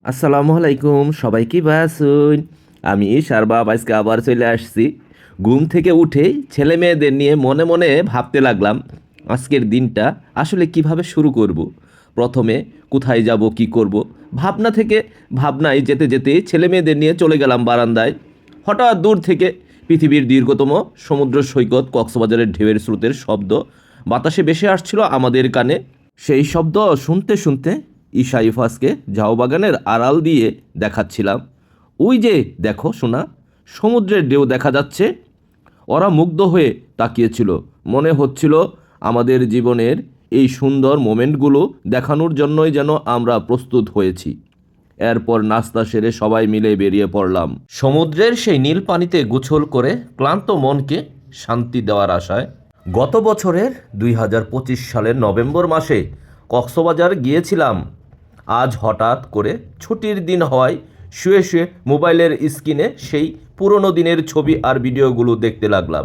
আসসালামু আলাইকুম, সবাই কি বাসুন। আমি সারবাব আজকে আবার চলে আসছি। ঘুম থেকে উঠেই ছেলে মেয়েদের নিয়ে মনে মনে ভাবতে লাগলাম আজকের দিনটা আসলে কিভাবে শুরু করব। প্রথমে কোথায় যাব, কি করব, ভাবনা থেকে ভাবনায় যেতে যেতে ছেলে মেয়েদের নিয়ে চলে গেলাম বারান্দায়। হঠাৎ দূর থেকে পৃথিবীর দীর্ঘতম সমুদ্র সৈকত কক্সবাজারের ঢেউয়ের স্রোতের শব্দ বাতাসে ভেসে আসছিল আমাদের কানে। সেই শব্দ শুনতে শুনতে ঈশা ইফাজকে ঝাউবাগানের আড়াল দিয়ে দেখাচ্ছিলাম। ওই যে দেখো সোনা, সমুদ্রের ঢেউ দেখা যাচ্ছে। ওরা মুগ্ধ হয়ে তাকিয়েছিল। মনে হচ্ছিল আমাদের জীবনের এই সুন্দর মোমেন্টগুলো দেখানোর জন্যই যেন আমরা প্রস্তুত হয়েছি। এরপর নাস্তা সেরে সবাই মিলে বেরিয়ে পড়লাম সমুদ্রের সেই নীল পানিতে গোসল করে ক্লান্ত মনকে শান্তি দেওয়ার আশায়। গত বছরের 2025 সালের নভেম্বর মাসে কক্সবাজার গিয়েছিলাম। আজ হঠাৎ করে ছুটির দিন হওয়ায় শুয়ে শুয়ে মোবাইলের স্ক্রিনে সেই পুরনো দিনের ছবি আর ভিডিওগুলো দেখতে লাগলাম।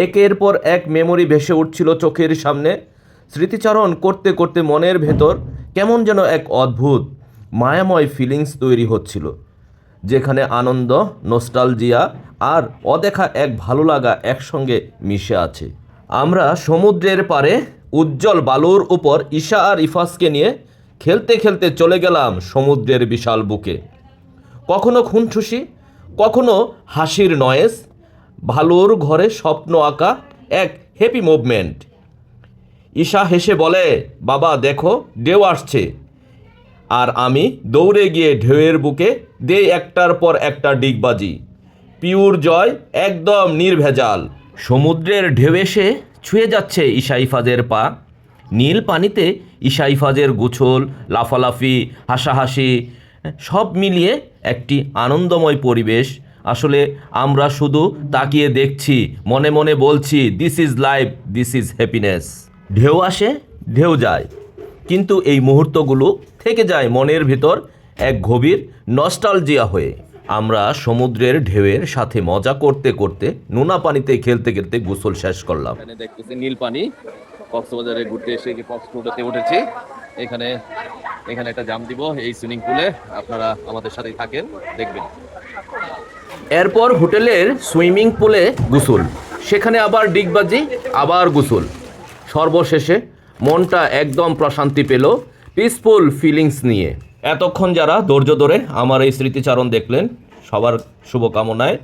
একের পর এক মেমোরি ভেসে উঠছিল চোখের সামনে। স্মৃতিচারণ করতে করতে মনের ভেতর কেমন যেন এক অদ্ভুত মায়াময় ফিলিংস তৈরি হচ্ছিল, যেখানে আনন্দ, নস্টালজিয়া আর অদেখা এক ভালো লাগা একসঙ্গে মিশে আছে। আমরা সমুদ্রের পাড়ে উজ্জ্বল বালুর উপর ঈশা আর ইফাজকে নিয়ে খেলতে খেলতে চলে গেলাম সমুদ্রের বিশাল বুকে। কখনো খুনঠুসি, কখনো হাসির নয়েজ, ভালুর ঘরে স্বপ্ন আঁকা এক হ্যাপি মুভমেন্ট। ঈশা হেসে বলে, বাবা দেখো ঢেউ আসছে। আর আমি দৌড়ে গিয়ে ঢেউয়ের বুকে দেই একটার পর একটা ডিগবাজি। পিওর জয়, একদম নির্ভেজাল। সমুদ্রের ঢেউ এসে ছুঁয়ে যাচ্ছে ঈশা ইফাজের পা। নীল পানিতে ঈশা ইফাজের গোছল, লাফালাফি, হাসাহাসি সব মিলিয়ে একটি আনন্দময় পরিবেশ। আসলে আমরা শুধু তাকিয়ে দেখছি, মনে মনে বলছি this is life, this is happiness. ঢেউ আসে, ঢেউ যায়, কিন্তু এই মুহূর্তগুলো থেকে যায় মনের ভিতর এক গভীর নস্টালজিয়া হয়ে। আমরা সমুদ্রের ঢেউয়ের সাথে মজা করতে করতে নোনা পানিতে খেলতে খেলতে গোসল শেষ করলাম। এখানে দেখতেছি নীল পানি। কক্সবাজারে ঘুরতে এসে কক্সবাজারে উঠেছি। এখানে এখানে একটা জাম দিব এই সুইমিং পুলে। আপনারা আমাদের সাথেই থাকেন, দেখবেন। এরপর হোটেলের সুইমিং পুলে গোসল, সেখানে আবার ডিগবাজি, আবার গোসল। সর্বশেষে মনটা একদম প্রশান্তি পেল পিসফুল ফিলিংস নিয়ে। এতক্ষণ যারা ধৈর্য ধরে আমার এই স্মৃতিচারণ দেখলেন, সবার শুভকামনায়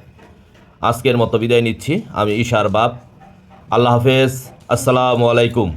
আজকের মতো বিদায় নিচ্ছি। আমি ঈশার বাপ। আল্লাহ হাফেজ, আসসালামু আলাইকুম।